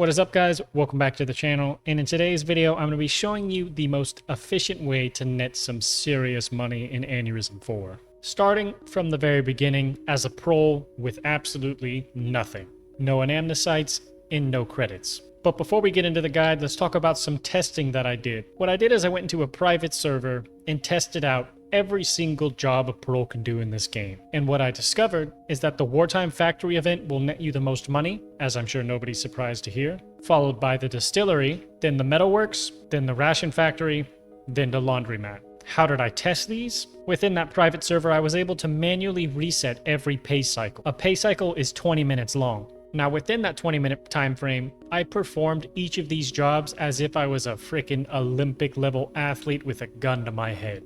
What is up, guys? Welcome back to the channel, and in today's video I'm going to be showing you the most efficient way to net some serious money in Aneurism IV. Starting from the very beginning as a pro with absolutely nothing. No anamnesites and no credits. But before we get into the guide, let's talk about some testing that I did. What I did is I went into a private server and tested out every single job a pro can do in this game. And what I discovered is that the Wartime Factory event will net you the most money, as I'm sure nobody's surprised to hear, followed by the Distillery, then the Metalworks, then the Ration Factory, then the Laundromat. How did I test these? Within that private server, I was able to manually reset every pay cycle. A pay cycle is 20 minutes long. Now within that 20-minute time frame, I performed each of these jobs as if I was a freaking Olympic level athlete with a gun to my head.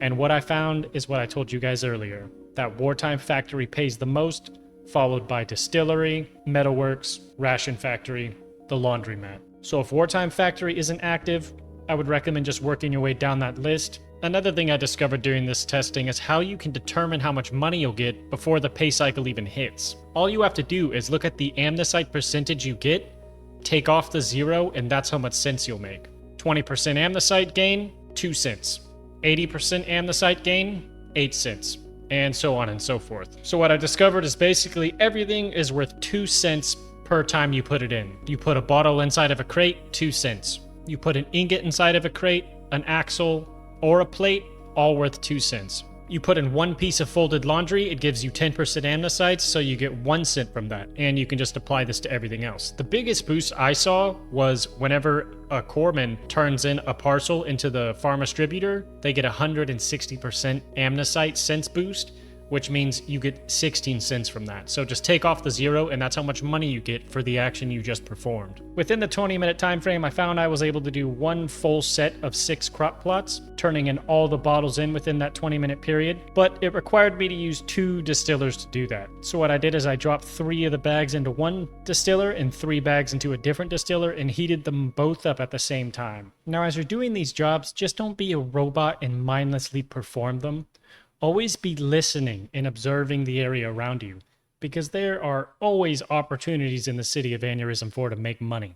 And what I found is what I told you guys earlier, that Wartime Factory pays the most, followed by Distillery, Metalworks, Ration Factory, the Laundromat. So if Wartime Factory isn't active, I would recommend just working your way down that list. Another thing I discovered during this testing is how you can determine how much money you'll get before the pay cycle even hits. All you have to do is look at the amnesite percentage you get, take off the 0, and that's how much cents you'll make. 20% amnesite gain, 2 cents. 80% amnesite gain, 8 cents. And so on and so forth. So what I discovered is basically everything is worth 2 cents per time you put it in. You put a bottle inside of a crate, 2 cents. You put an ingot inside of a crate, an axle, or a plate, all worth 2 cents. You put in one piece of folded laundry, it gives you 10% amnesites, so you get 1 cent from that, and you can just apply this to everything else. The biggest boost I saw was whenever a corpsman turns in a parcel into the farm distributor, they get 160% amnesite cents boost, which means you get 16 cents from that. So just take off the 0, and that's how much money you get for the action you just performed. Within the 20-minute time frame, I found I was able to do one full set of 6 crop plots, turning in all the bottles in within that 20-minute period, but it required me to use 2 distillers to do that. So what I did is I dropped 3 of the bags into one distiller and 3 bags into a different distiller and heated them both up at the same time. Now, as you're doing these jobs, just don't be a robot and mindlessly perform them. Always be listening and observing the area around you, because there are always opportunities in the city of Aneurism IV to make money.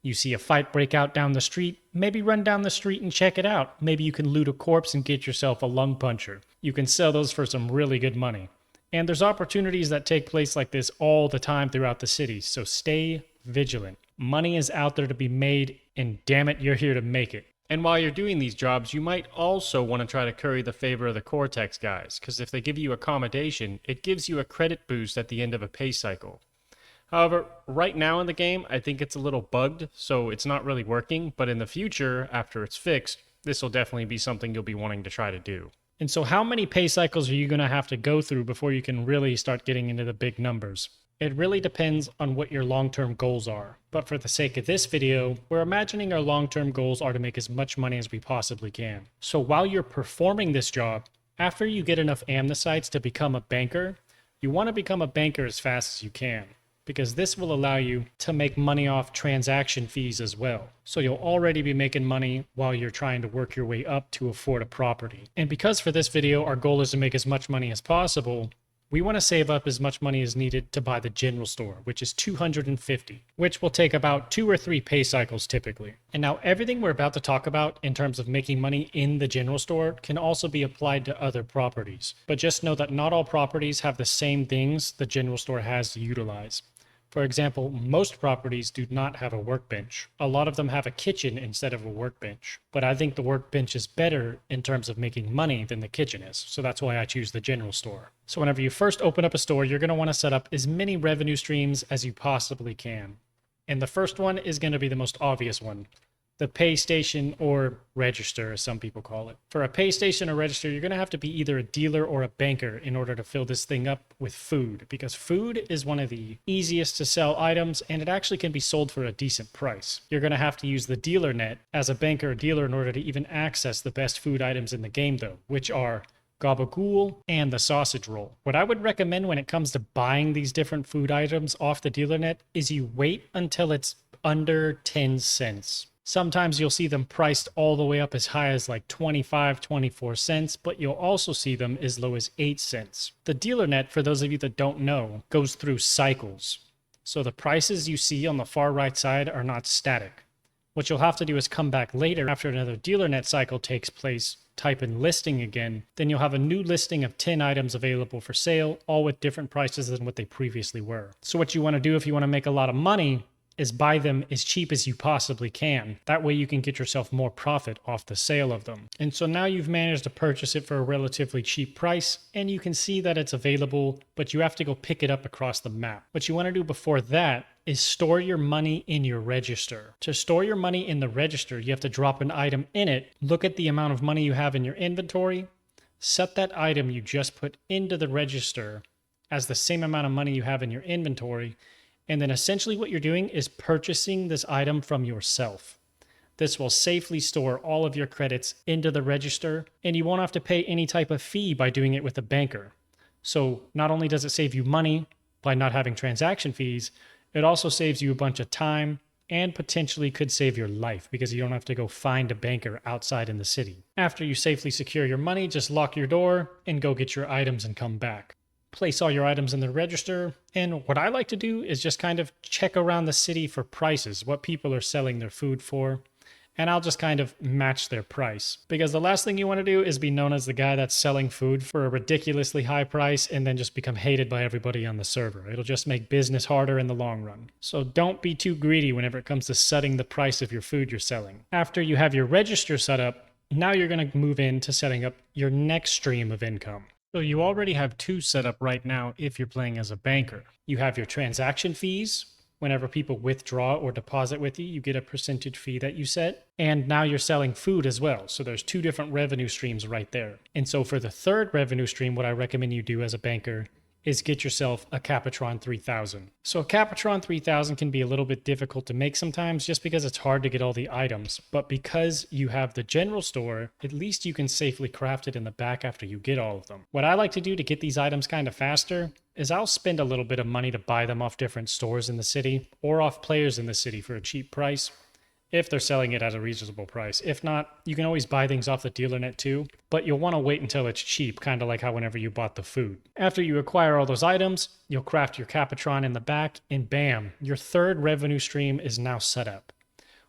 You see a fight break out down the street, maybe run down the street and check it out. Maybe you can loot a corpse and get yourself a lung puncher. You can sell those for some really good money. And there's opportunities that take place like this all the time throughout the city, so stay vigilant. Money is out there to be made, and damn it, you're here to make it. And while you're doing these jobs, you might also want to try to curry the favor of the Cortex guys, because if they give you accommodation, it gives you a credit boost at the end of a pay cycle. However, right now in the game, I think it's a little bugged, so it's not really working, but in the future, after it's fixed, this will definitely be something you'll be wanting to try to do. And so how many pay cycles are you going to have to go through before you can really start getting into the big numbers? It really depends on what your long-term goals are. But for the sake of this video, we're imagining our long-term goals are to make as much money as we possibly can. So while you're performing this job, after you get enough amnesites to become a banker, you want to become a banker as fast as you can, because this will allow you to make money off transaction fees as well. So you'll already be making money while you're trying to work your way up to afford a property. And because for this video, our goal is to make as much money as possible, we want to save up as much money as needed to buy the general store, which is 250, which will take about 2 or 3 pay cycles typically. And now everything we're about to talk about in terms of making money in the general store can also be applied to other properties. But just know that not all properties have the same things the general store has to utilize. For example, most properties do not have a workbench. A lot of them have a kitchen instead of a workbench. But I think the workbench is better in terms of making money than the kitchen is. So that's why I choose the general store. So whenever you first open up a store, you're going to want to set up as many revenue streams as you possibly can. And the first one is going to be the most obvious one. The pay station or register, as some people call it. For a pay station or register, you're going to have to be either a dealer or a banker in order to fill this thing up with food, because food is one of the easiest to sell items, and it actually can be sold for a decent price. You're going to have to use the dealer net as a banker or dealer in order to even access the best food items in the game, though, which are gabagool and the sausage roll. What I would recommend when it comes to buying these different food items off the dealer net is you wait until it's under 10 cents. Sometimes you'll see them priced all the way up as high as like 25, 24 cents, but you'll also see them as low as 8 cents. The dealer net, for those of you that don't know, goes through cycles. So the prices you see on the far right side are not static. What you'll have to do is come back later after another dealer net cycle takes place, type in listing again, then you'll have a new listing of 10 items available for sale, all with different prices than what they previously were. So what you want to do if you want to make a lot of money is buy them as cheap as you possibly can. That way you can get yourself more profit off the sale of them. And so now you've managed to purchase it for a relatively cheap price, and you can see that it's available, but you have to go pick it up across the map. What you want to do before that is store your money in your register. To store your money in the register, you have to drop an item in it, look at the amount of money you have in your inventory, set that item you just put into the register as the same amount of money you have in your inventory, and then essentially what you're doing is purchasing this item from yourself. This will safely store all of your credits into the register, and you won't have to pay any type of fee by doing it with a banker. So not only does it save you money by not having transaction fees, it also saves you a bunch of time and potentially could save your life because you don't have to go find a banker outside in the city. After you safely secure your money, just lock your door and go get your items and come back. Place all your items in the register, and what I like to do is just kind of check around the city for prices, what people are selling their food for, and I'll just kind of match their price. Because the last thing you want to do is be known as the guy that's selling food for a ridiculously high price and then just become hated by everybody on the server. It'll just make business harder in the long run. So don't be too greedy whenever it comes to setting the price of your food you're selling. After you have your register set up, now you're going to move into setting up your next stream of income. So you already have two set up right now if you're playing as a banker. You have your transaction fees. Whenever people withdraw or deposit with you, you get a percentage fee that you set. And now you're selling food as well. So there's two different revenue streams right there. And so for the third revenue stream, what I recommend you do as a banker is get yourself a Capitron 3000. So a Capitron 3000 can be a little bit difficult to make sometimes just because it's hard to get all the items. But because you have the general store, at least you can safely craft it in the back after you get all of them. What I like to do to get these items kind of faster is I'll spend a little bit of money to buy them off different stores in the city or off players in the city for a cheap price if they're selling it at a reasonable price. If not, you can always buy things off the dealer net too, but you'll want to wait until it's cheap, kind of like how whenever you bought the food. After you acquire all those items, you'll craft your Capitron in the back, and bam, your third revenue stream is now set up.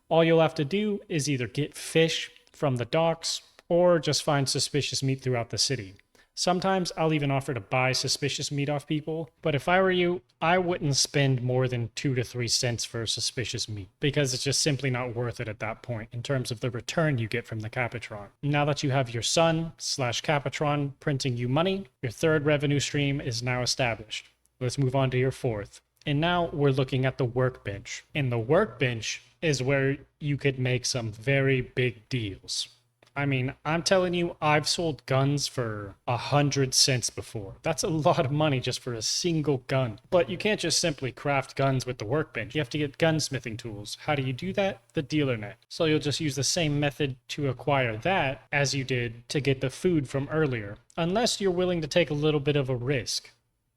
All you'll have to do is either get fish from the docks or just find suspicious meat throughout the city. Sometimes I'll even offer to buy suspicious meat off people, but if I were you, I wouldn't spend more than 2 to 3 cents for suspicious meat because it's just simply not worth it at that point in terms of the return you get from the Capitron. Now that you have your Sun/Capitron printing you money, your third revenue stream is now established. Let's move on to your fourth. And now we're looking at the workbench. And the workbench is where you could make some very big deals. I mean, I'm telling you, I've sold guns for 100 cents before. That's a lot of money just for a single gun. But you can't just simply craft guns with the workbench. You have to get gunsmithing tools. How do you do that? The dealer net. So you'll just use the same method to acquire that as you did to get the food from earlier. Unless you're willing to take a little bit of a risk.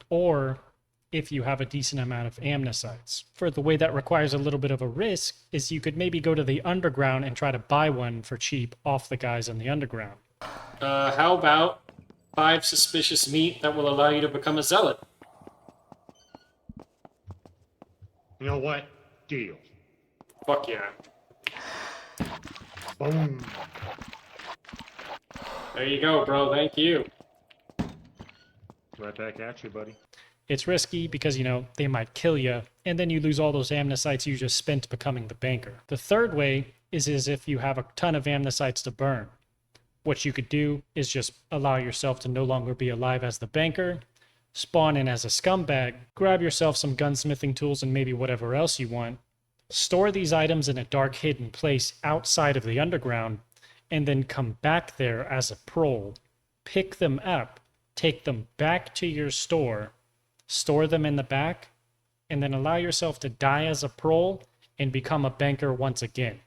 Or if you have a decent amount of amnesites. For the way that requires a little bit of a risk is you could maybe go to the underground and try to buy one for cheap off the guys in the underground. How about 5 suspicious meat that will allow you to become a zealot? You know what? Deal. Fuck yeah. Boom. There you go, bro. Thank you. Right back at you, buddy. It's risky because, they might kill you, and then you lose all those amnesites you just spent becoming the banker. The third way is if you have a ton of amnesites to burn. What you could do is just allow yourself to no longer be alive as the banker, spawn in as a scumbag, grab yourself some gunsmithing tools and maybe whatever else you want, store these items in a dark hidden place outside of the underground, and then come back there as a prole, pick them up, take them back to your store, store them in the back, and then allow yourself to die as a prole and become a banker once again.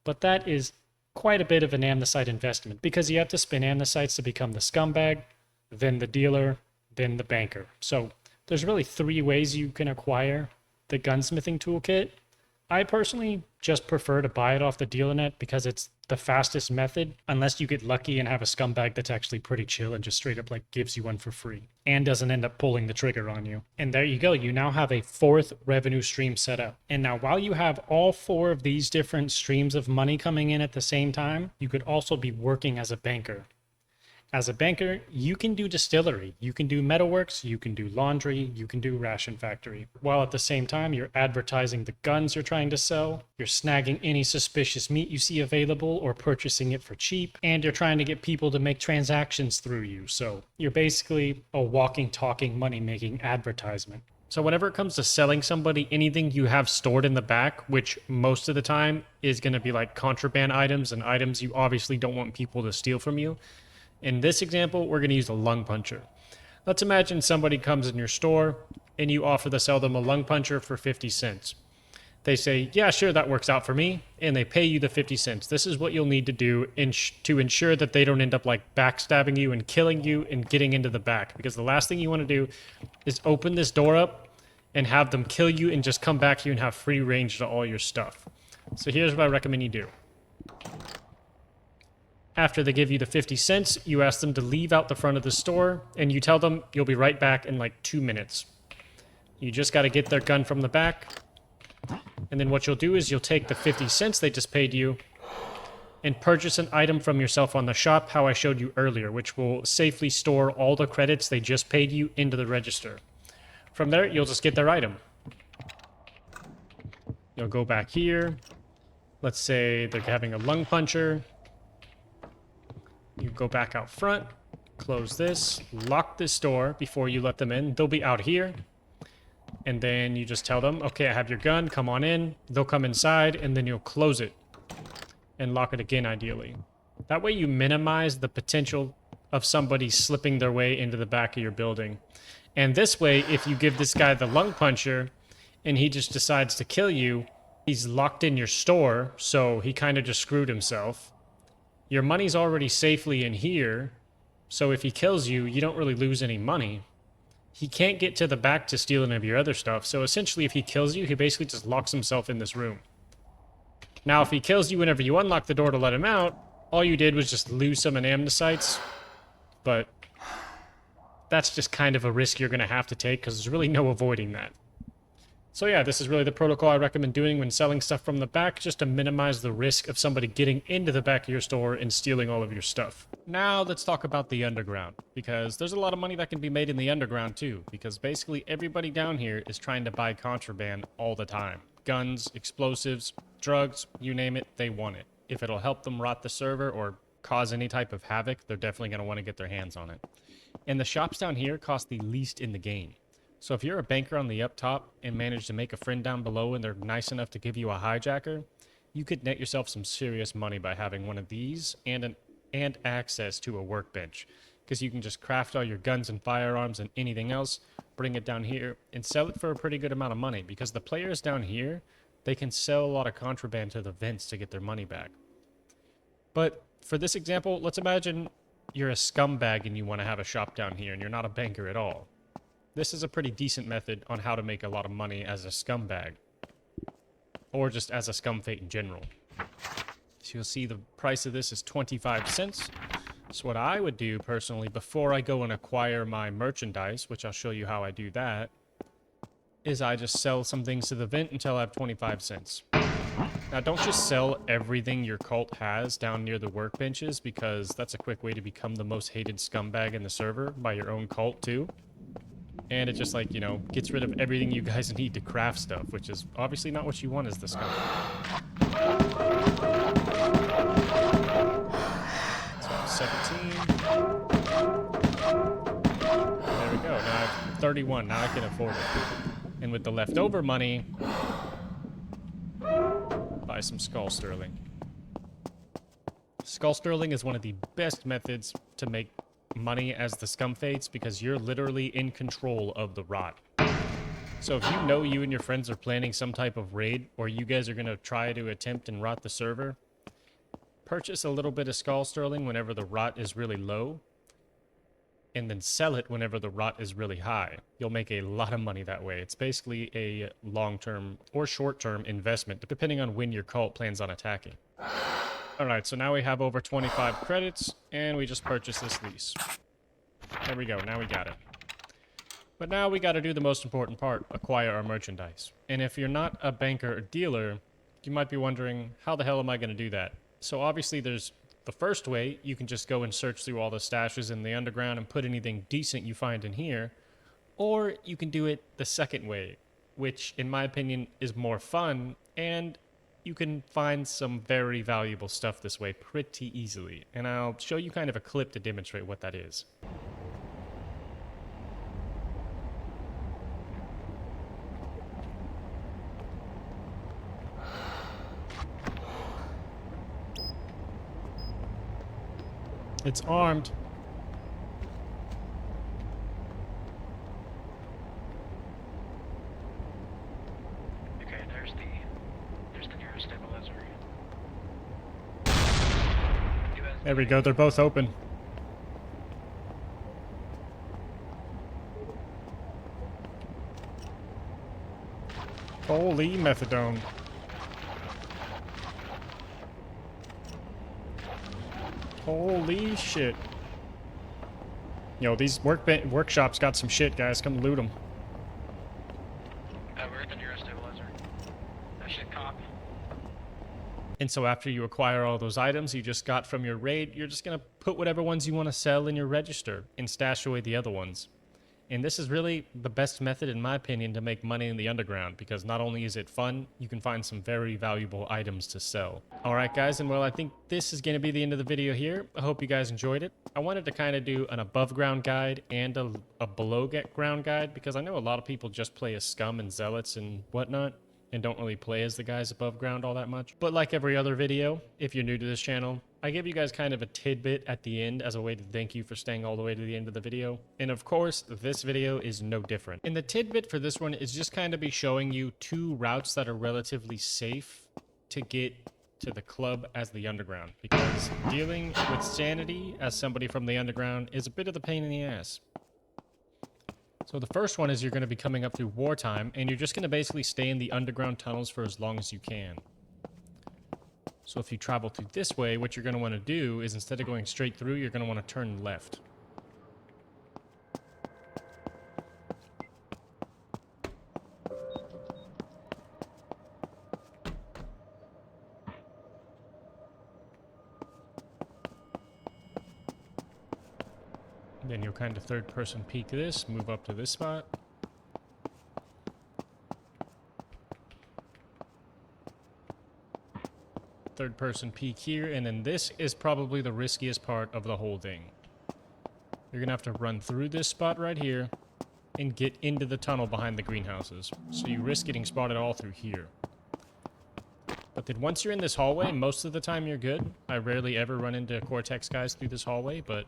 But that is quite a bit of an amnesite investment because you have to spend amnesites to become the scumbag, then the dealer, then the banker. So there's really 3 ways you can acquire the gunsmithing toolkit. I personally just prefer to buy it off the dealer net because it's the fastest method, unless you get lucky and have a scumbag that's actually pretty chill and just straight up like gives you one for free and doesn't end up pulling the trigger on you. And there you go. You now have a fourth revenue stream set up. And now while you have all four of these different streams of money coming in at the same time, you could also be working as a banker. As a banker, you can do distillery, you can do metalworks, you can do laundry, you can do ration factory. While at the same time, you're advertising the guns you're trying to sell, you're snagging any suspicious meat you see available or purchasing it for cheap, and you're trying to get people to make transactions through you. So you're basically a walking, talking, money-making advertisement. So whenever it comes to selling somebody anything you have stored in the back, which most of the time is going to be like contraband items and items you obviously don't want people to steal from you, in this example, we're going to use a lung puncher. Let's imagine somebody comes in your store and you offer to sell them a lung puncher for 50 cents. They say, yeah, sure, that works out for me. And they pay you the 50 cents. This is what you'll need to do to ensure that they don't end up like backstabbing you and killing you and getting into the back. Because the last thing you want to do is open this door up and have them kill you and just come back to you and have free range to all your stuff. So here's what I recommend you do. After they give you the 50 cents, you ask them to leave out the front of the store, and you tell them you'll be right back in like 2 minutes. You just got to get their gun from the back, and then what you'll do is you'll take the 50 cents they just paid you and purchase an item from yourself on the shop, how I showed you earlier, which will safely store all the credits they just paid you into the register. From there, you'll just get their item. You'll go back here. Let's say they're having a lung puncher. You go back out front, close this, lock this door before you let them in. They'll be out here. And then you just tell them, okay, I have your gun, come on in. They'll come inside, and then you'll close it and lock it again, ideally. That way you minimize the potential of somebody slipping their way into the back of your building. And this way, if you give this guy the lung puncher and he just decides to kill you, he's locked in your store, so he kind of just screwed himself. Your money's already safely in here, so if he kills you, you don't really lose any money. He can't get to the back to steal any of your other stuff, so essentially if he kills you, he basically just locks himself in this room. Now, if he kills you whenever you unlock the door to let him out, all you did was just lose some amnesites, but that's just kind of a risk you're going to have to take because there's really no avoiding that. So yeah, this is really the protocol I recommend doing when selling stuff from the back, just to minimize the risk of somebody getting into the back of your store and stealing all of your stuff. Now let's talk about the underground, because there's a lot of money that can be made in the underground too, because basically everybody down here is trying to buy contraband all the time. Guns, explosives, drugs, you name it, they want it. If it'll help them rot the server or cause any type of havoc, they're definitely going to want to get their hands on it. And the shops down here cost the least in the game. So if you're a banker on the up top and manage to make a friend down below and they're nice enough to give you a hijacker, you could net yourself some serious money by having one of these and access to a workbench. Because you can just craft all your guns and firearms and anything else, bring it down here, and sell it for a pretty good amount of money. Because the players down here, they can sell a lot of contraband to the vents to get their money back. But for this example, let's imagine you're a scumbag and you want to have a shop down here and you're not a banker at all. This is a pretty decent method on how to make a lot of money as a scumbag. Or just as a scumfate in general. So you'll see the price of this is 25 cents. So what I would do personally before I go and acquire my merchandise, which I'll show you how I do that, is I just sell some things to the vent until I have 25 cents. Now don't just sell everything your cult has down near the workbenches, because that's a quick way to become the most hated scumbag in the server by your own cult too. And it just, like, you know, gets rid of everything you guys need to craft stuff, which is obviously not what you want as the scum. So, 17. There we go. Now I have 31. Now I can afford it. And with the leftover money, buy some skull sterling. Skull sterling is one of the best methods to make money as the scumfates, because you're literally in control of the rot. So if you know you and your friends are planning some type of raid, or you guys are going to try to attempt and rot the server, purchase a little bit of skull sterling whenever the rot is really low, and then sell it whenever the rot is really high. You'll make a lot of money that way. It's basically a long-term or short-term investment, depending on when your cult plans on attacking. Alright, so now we have over 25 credits, and we just purchased this lease. There we go, now we got it. But now we gotta do the most important part, acquire our merchandise. And if you're not a banker or dealer, you might be wondering, how the hell am I gonna do that? So obviously there's the first way. You can just go and search through all the stashes in the underground and put anything decent you find in here. Or you can do it the second way, which in my opinion is more fun, and you can find some very valuable stuff this way pretty easily. And I'll show you kind of a clip to demonstrate what that is. It's armed. Okay, there's the nearest stabilizer. There we go, they're both open. Holy methadone. Holy shit. Yo, these workshops got some shit, guys. Come loot them. We're at the nearest stabilizer. That shit cop. And so after you acquire all those items you just got from your raid, you're just going to put whatever ones you want to sell in your register and stash away the other ones. And this is really the best method, in my opinion, to make money in the underground, because not only is it fun, you can find some very valuable items to sell. Alright guys, and well, I think this is going to be the end of the video here. I hope you guys enjoyed it. I wanted to kind of do an above ground guide and a below ground guide, because I know a lot of people just play as scum and zealots and whatnot, and don't really play as the guys above ground all that much. But like every other video, if you're new to this channel, I give you guys kind of a tidbit at the end as a way to thank you for staying all the way to the end of the video. And of course, this video is no different. And the tidbit for this one is just kind of be showing you two routes that are relatively safe to get to the club as the underground. Because dealing with sanity as somebody from the underground is a bit of the pain in the ass. So the first one is you're going to be coming up through wartime, and you're just going to basically stay in the underground tunnels for as long as you can. So if you travel through this way, what you're going to want to do is, instead of going straight through, you're going to want to turn left. Then you'll kind of third person peek this, move up to this spot. Third person peek here, and then this is probably the riskiest part of the whole thing. You're gonna have to run through this spot right here and get into the tunnel behind the greenhouses. So you risk getting spotted all through here. But then once you're in this hallway, most of the time you're good. I rarely ever run into Cortex guys through this hallway, but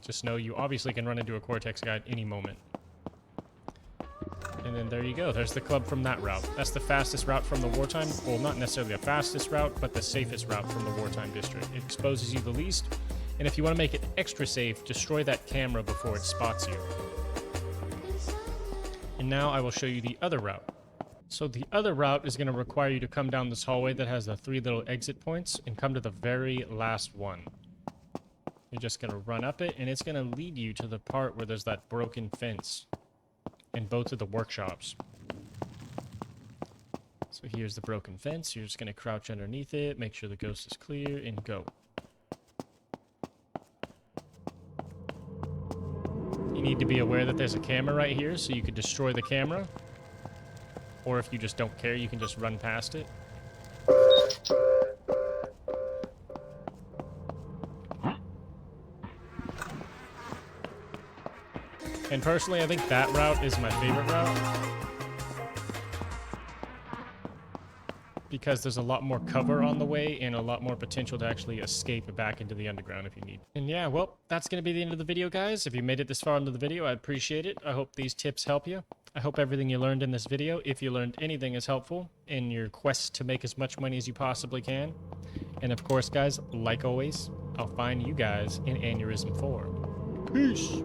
just know you obviously can run into a Cortex guy at any moment. And then there you go. There's the club from that route. That's the fastest route from the wartime. Well, not necessarily the fastest route, but the safest route from the wartime district. It exposes you the least. And if you want to make it extra safe, destroy that camera before it spots you. And now I will show you the other route. So the other route is going to require you to come down this hallway that has the 3 little exit points and come to the very last one. You're just going to run up it, and it's going to lead you to the part where there's that broken fence in both of the workshops. So here's the broken fence. You're just going to crouch underneath it, make sure the ghost is clear, and go. You need to be aware that there's a camera right here, so you could destroy the camera. Or if you just don't care, you can just run past it. And personally, I think that route is my favorite route, because there's a lot more cover on the way and a lot more potential to actually escape back into the underground if you need. And yeah, well, that's going to be the end of the video, guys. If you made it this far into the video, I appreciate it. I hope these tips help you. I hope everything you learned in this video, if you learned anything, is helpful in your quest to make as much money as you possibly can. And of course, guys, like always, I'll find you guys in Aneurism IV. Peace!